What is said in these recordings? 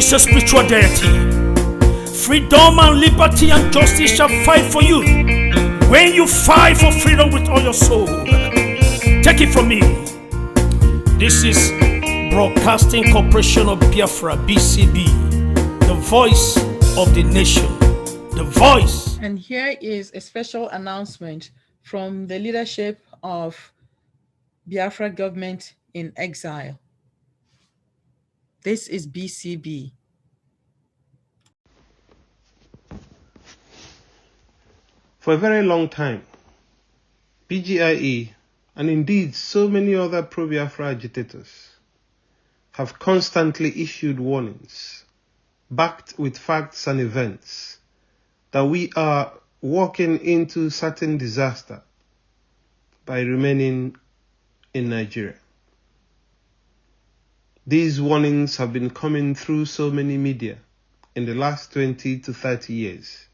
is a spiritual deity. Freedom and liberty and justice shall fight for you. When you fight for freedom with all your soul, take it from me. This is Broadcasting Corporation of Biafra, BCB, the voice of the nation, the voice. And here is a special announcement from the leadership of Biafra government in exile. This is BCB. For a very long time, BGIE, and indeed so many other pro-Biafra agitators, have constantly issued warnings, backed with facts and events, that we are walking into certain disaster by remaining in Nigeria. These warnings have been coming through so many media in the last 20 to 30 years.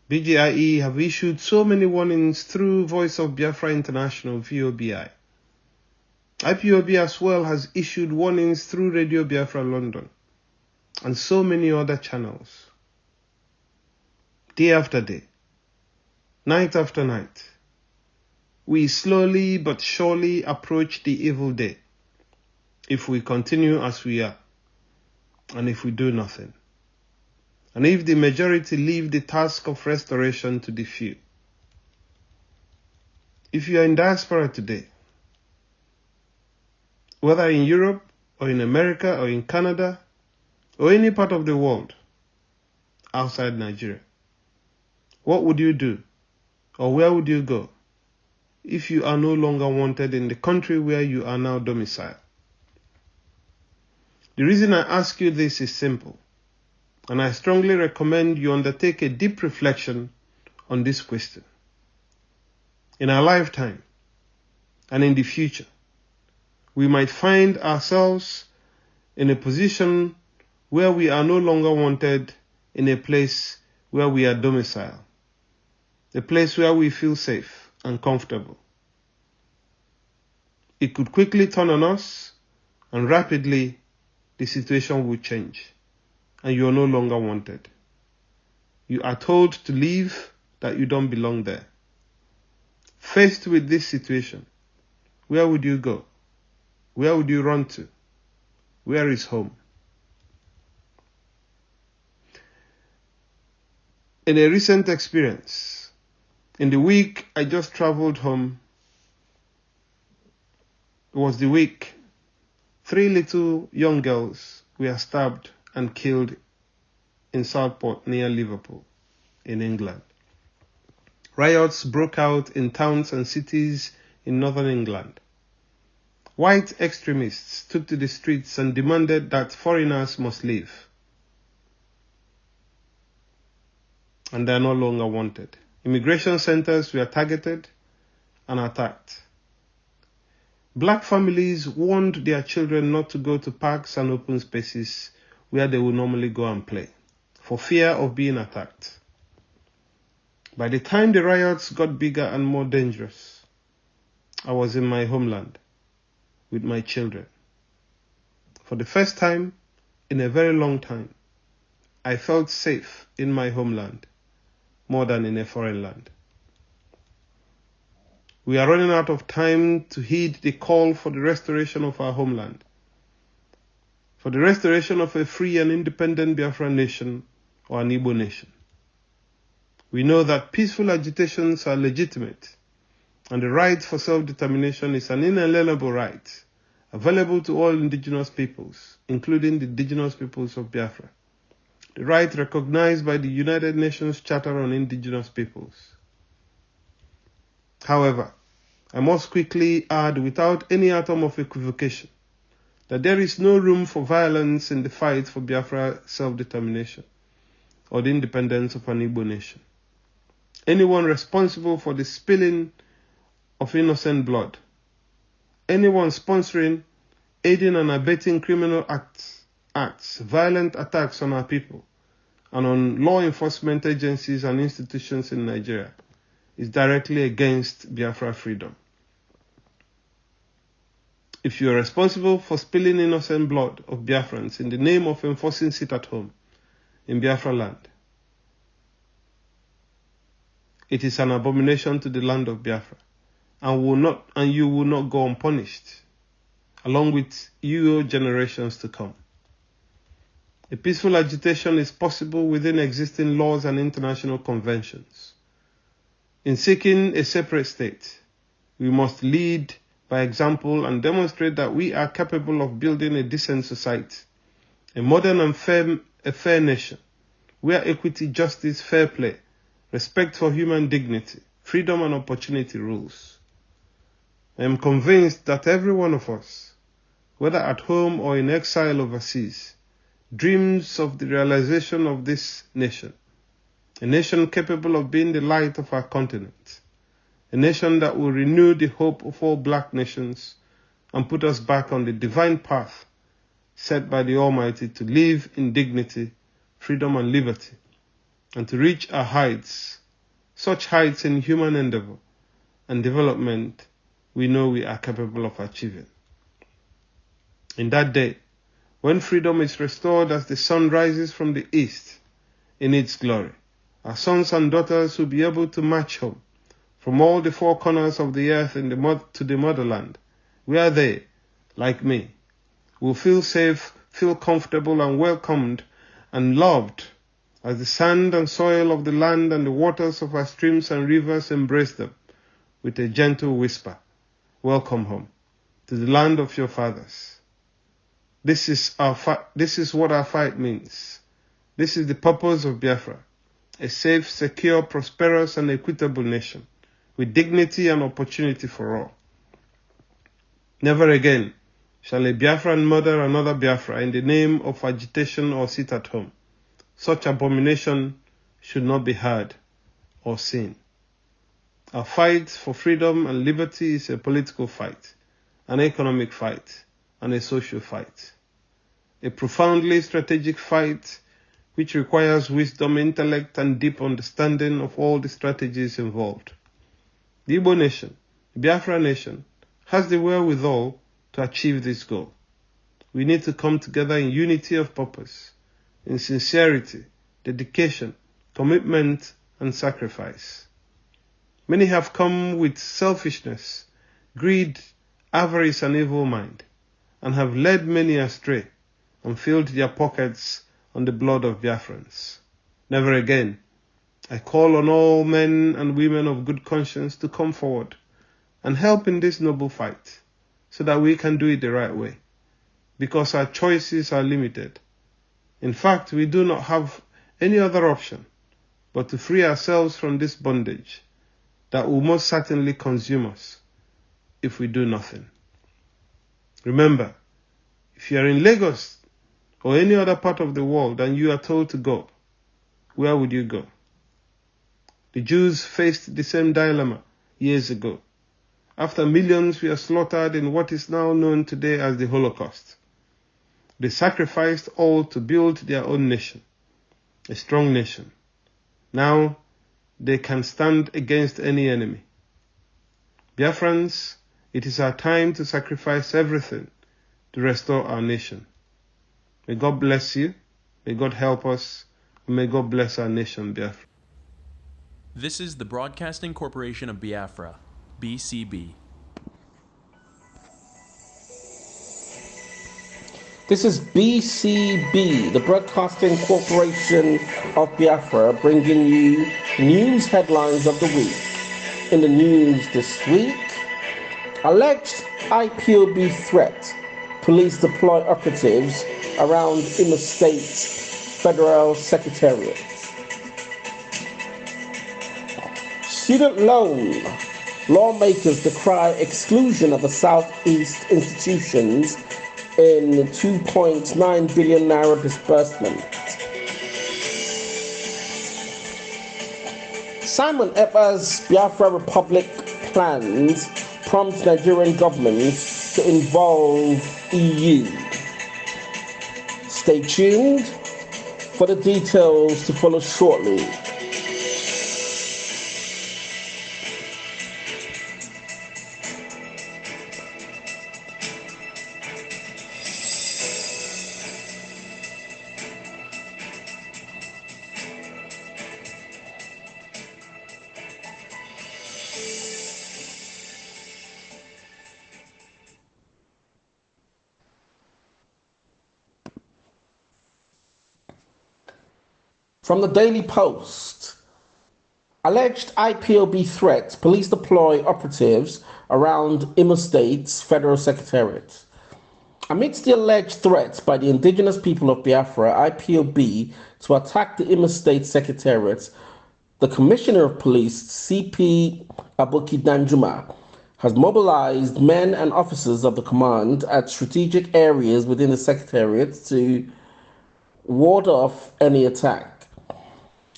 BGIE have issued so many warnings through Voice of Biafra International, VOBI. IPOB as well has issued warnings through Radio Biafra London and so many other channels. Day after day, night after night, we slowly but surely approach the evil day if we continue as we are and if we do nothing. And if the majority leave the task of restoration to the few. If you are in diaspora today, whether in Europe or in America or in Canada or any part of the world outside Nigeria, what would you do or where would you go if you are no longer wanted in the country where you are now domiciled? The reason I ask you this is simple. And I strongly recommend you undertake a deep reflection on this question. In our lifetime and in the future, we might find ourselves in a position where we are no longer wanted in a place where we are domiciled, a place where we feel safe and comfortable. It could quickly turn on us, and rapidly the situation will change. And you are no longer wanted. You are told to leave, that you don't belong there. Faced with this situation, where would you go? Where would you run to? Where is home? In a recent experience, in the week I just traveled home, it was the week 3 little young girls were stabbed and killed in Southport near Liverpool in England. Riots broke out in towns and cities in northern England. White extremists took to the streets and demanded that foreigners must leave. And they are no longer wanted. Immigration centers were targeted and attacked. Black families warned their children not to go to parks and open spaces where they would normally go and play, for fear of being attacked. By the time the riots got bigger and more dangerous, I was in my homeland with my children. For the first time in a very long time, I felt safe in my homeland more than in a foreign land. We are running out of time to heed the call for the restoration of our homeland, for the restoration of a free and independent Biafra nation or an Igbo nation. We know that peaceful agitations are legitimate, and the right for self-determination is an inalienable right, available to all indigenous peoples, including the indigenous peoples of Biafra. The right recognized by the United Nations Charter on Indigenous Peoples. However, I must quickly add, without any atom of equivocation, that there is no room for violence in the fight for Biafra self-determination or the independence of an Igbo nation. Anyone responsible for the spilling of innocent blood, anyone sponsoring, aiding and abetting criminal acts, violent attacks on our people and on law enforcement agencies and institutions in Nigeria is directly against Biafra freedom. If you are responsible for spilling innocent blood of Biafrans in the name of enforcing sit at home in Biafra land, it is an abomination to the land of Biafra, and you will not go unpunished, along with your generations to come. A peaceful agitation is possible within existing laws and international conventions. In seeking a separate state, we must lead by example and demonstrate that we are capable of building a decent society, a modern and fair nation, where equity, justice, fair play, respect for human dignity, freedom and opportunity rules. I am convinced that every one of us, whether at home or in exile overseas, dreams of the realization of this nation, a nation capable of being the light of our continent, a nation that will renew the hope of all black nations and put us back on the divine path set by the Almighty to live in dignity, freedom and liberty, and to reach our heights, such heights in human endeavor and development we know we are capable of achieving. In that day, when freedom is restored as the sun rises from the east in its glory, our sons and daughters will be able to march home from all the four corners of the earth to the motherland, where they, like me, will feel safe, feel comfortable and welcomed and loved as the sand and soil of the land and the waters of our streams and rivers embrace them with a gentle whisper, "Welcome home to the land of your fathers." This is what our fight means. This is the purpose of Biafra, a safe, secure, prosperous and equitable nation with dignity and opportunity for all. Never again shall a Biafran murder another Biafra in the name of agitation or sit at home. Such abomination should not be heard or seen. Our fight for freedom and liberty is a political fight, an economic fight, and a social fight. A profoundly strategic fight which requires wisdom, intellect, and deep understanding of all the strategies involved. The Igbo nation, the Biafra nation, has the wherewithal to achieve this goal. We need to come together in unity of purpose, in sincerity, dedication, commitment, and sacrifice. Many have come with selfishness, greed, avarice, and evil mind, and have led many astray and filled their pockets on the blood of Biafrans. Never again. I call on all men and women of good conscience to come forward and help in this noble fight so that we can do it the right way, because our choices are limited. In fact, we do not have any other option but to free ourselves from this bondage that will most certainly consume us if we do nothing. Remember, if you are in Lagos or any other part of the world and you are told to go, where would you go? The Jews faced the same dilemma years ago, after millions were slaughtered in what is now known today as the Holocaust. They sacrificed all to build their own nation, a strong nation. Now they can stand against any enemy. Biafrans, it is our time to sacrifice everything to restore our nation. May God bless you, may God help us, and may God bless our nation, Biafra. This is the Broadcasting Corporation of Biafra, BCB. This is BCB, the Broadcasting Corporation of Biafra, bringing you news headlines of the week. In the news this week, alleged IPOB threat. Police deploy operatives around Imo State Federal Secretariat. Student loan. Lawmakers decry exclusion of the Southeast institutions in 2.9 billion naira disbursement. Simon Ekpa's Biafra Republic plans prompt Nigerian government to involve EU. Stay tuned for the details to follow shortly. From the Daily Post, alleged IPOB threat, police deploy operatives around Imo State's federal secretariat. Amidst the alleged threats by the indigenous people of Biafra, IPOB, to attack the Imo State Secretariat, the Commissioner of Police, CP Aboki Danjuma, has mobilized men and officers of the command at strategic areas within the Secretariat to ward off any attack.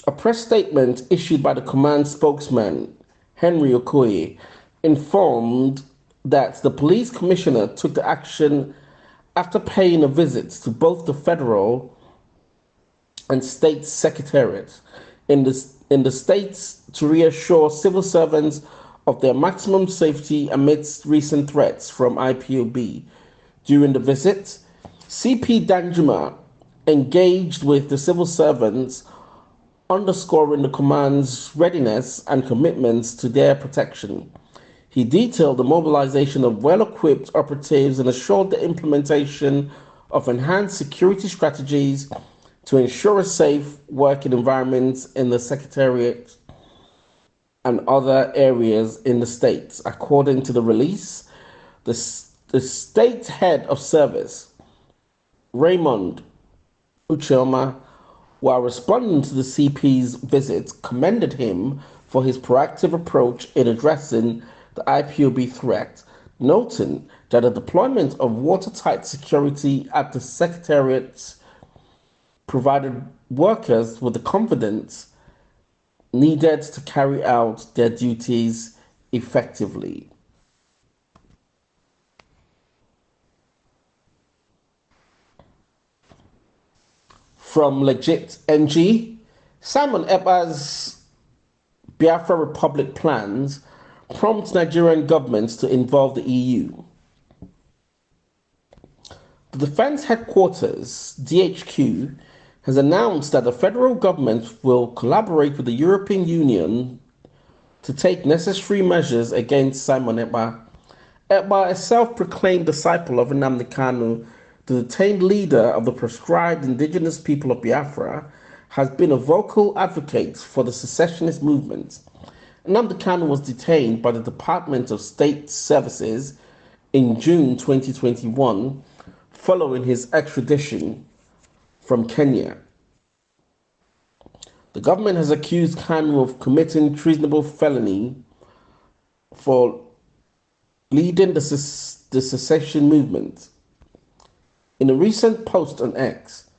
A press statement issued by the command spokesman, Henry Okoye, informed that the police commissioner took the action after paying a visit to both the federal and state secretariat in the states to reassure civil servants of their maximum safety amidst recent threats from IPOB. During the visit, CP Danjuma engaged with the civil servants, underscoring the command's readiness and commitments to their protection. He detailed the mobilization of well-equipped operatives and assured the implementation of enhanced security strategies to ensure a safe working environment in the Secretariat and other areas in the state. According to the release, the state head of service, Raymond Uchelma, while responding to the CP's visit, commended him for his proactive approach in addressing the IPOB threat, noting that the deployment of watertight security at the Secretariat provided workers with the confidence needed to carry out their duties effectively. From Legit NG, Simon Ekpa's Biafra Republic plans prompt Nigerian governments to involve the EU. The Defense Headquarters, DHQ, has announced that the federal government will collaborate with the European Union to take necessary measures against Simon Ekpa. Ekpa, a self-proclaimed disciple of Nnamdi Kanu, the detained leader of the proscribed indigenous people of Biafra, has been a vocal advocate for the secessionist movement. Nnamdi Kanu was detained by the Department of State Services in June 2021 following his extradition from Kenya. The government has accused Kanu of committing treasonable felony for leading the secession movement. In a recent post on X,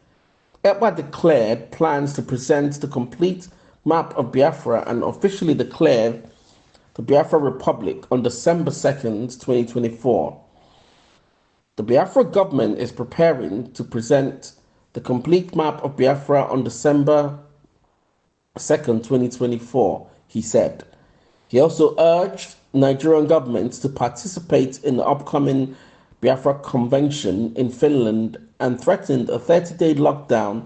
Ekpa declared plans to present the complete map of Biafra and officially declared the Biafra Republic on December 2nd, 2024. The Biafra government is preparing to present the complete map of Biafra on December 2nd, 2024, he said. He also urged Nigerian governments to participate in the upcoming Biafra Convention in Finland and threatened a 30-day lockdown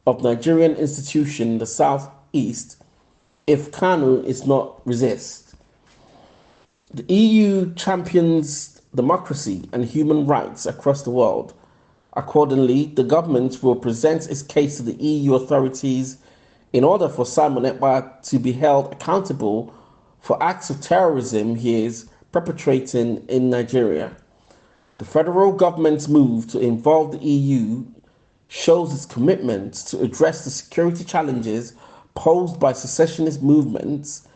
of Nigerian institutions in the southeast if Kanu is not resist. The EU champions democracy and human rights across the world. Accordingly, the government will present its case to the EU authorities in order for Simon Ekpa to be held accountable for acts of terrorism he is perpetrating in Nigeria. The federal government's move to involve the EU shows its commitment to address the security challenges posed by secessionist movements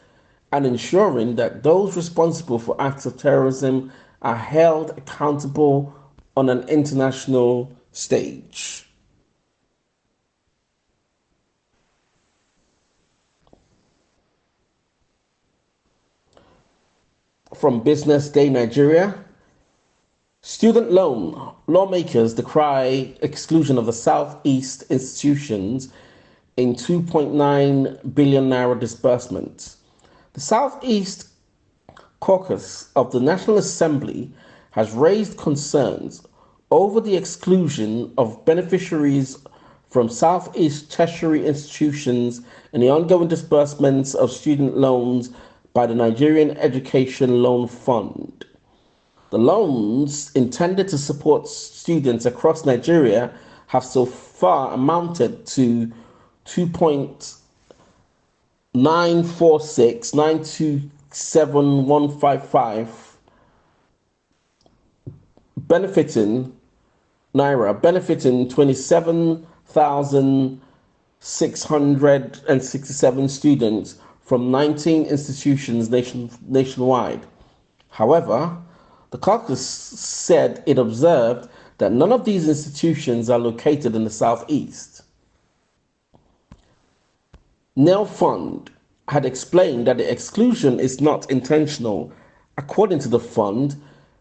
and ensuring that those responsible for acts of terrorism are held accountable on an international stage. From Business Day Nigeria, student loan lawmakers decry exclusion of the Southeast institutions in 2.9 billion naira disbursement. The Southeast Caucus of the National Assembly has raised concerns over the exclusion of beneficiaries from Southeast tertiary institutions in the ongoing disbursements of student loans by the Nigerian Education Loan Fund. The loans intended to support students across Nigeria have so far amounted to 2.946.927.155 benefiting 27,667 students from 19 institutions nationwide. However, the caucus said it observed that none of these institutions are located in the southeast. NELFund had explained that the exclusion is not intentional. According to the fund,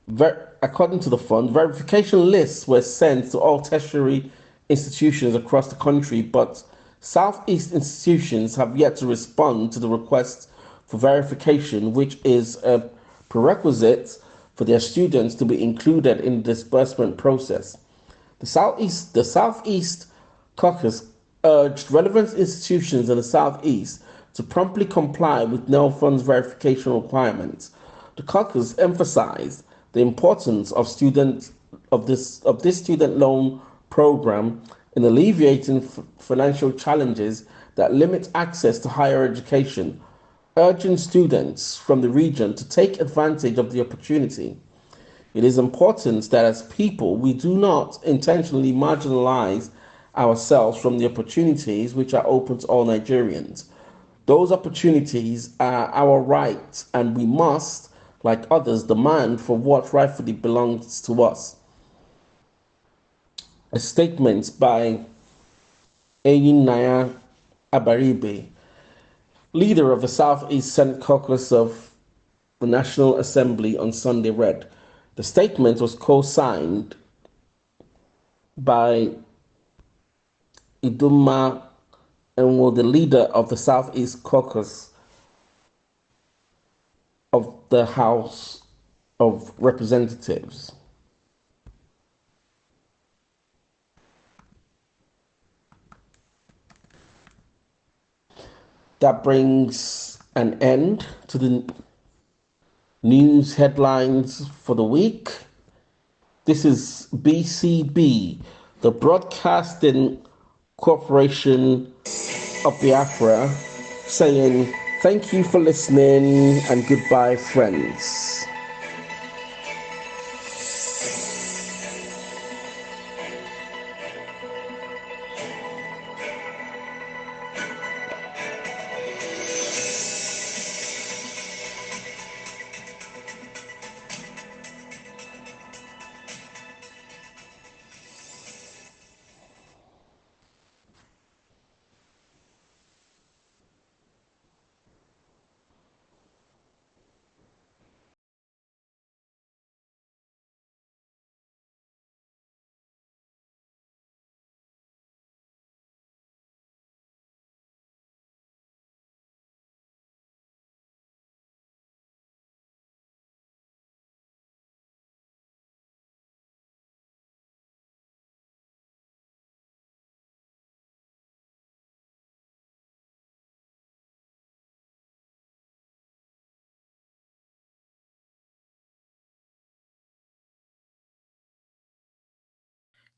verification lists were sent to all tertiary institutions across the country, but Southeast institutions have yet to respond to the request for verification, which is a prerequisite for their students to be included in the disbursement process. The Southeast Caucus urged relevant institutions in the Southeast to promptly comply with NELFund's verification requirements. The caucus emphasized the importance of this student loan program in alleviating financial challenges that limit access to higher education, urging students from the region to take advantage of the opportunity. It is important that as people, we do not intentionally marginalize ourselves from the opportunities which are open to all Nigerians. Those opportunities are our right, and we must, like others, demand for what rightfully belongs to us. A statement by Naya Abaribe, leader of the Southeast Senate Caucus of the National Assembly, on Sunday read. The statement was co-signed by Iduma Enwo, the leader of the Southeast Caucus of the House of Representatives. That brings an end to the news headlines for the week. This is BCB, the Broadcasting Corporation of Biafra, saying thank you for listening and goodbye, friends.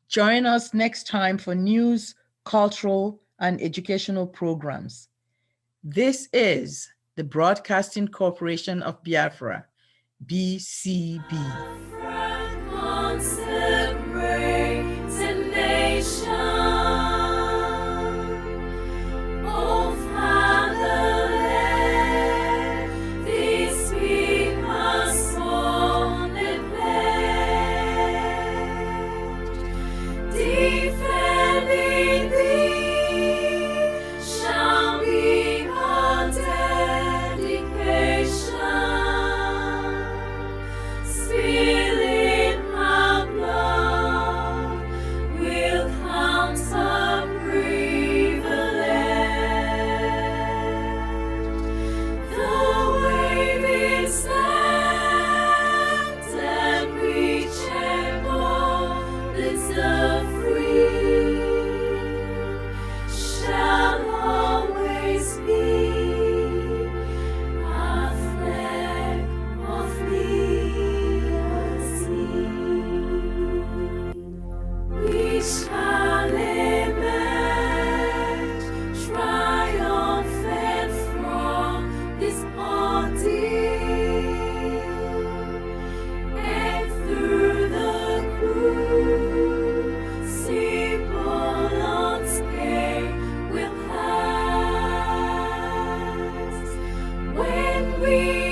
Join us next time for news, cultural, and educational programs. This is the Broadcasting Corporation of Biafra, BCB. Spirit of we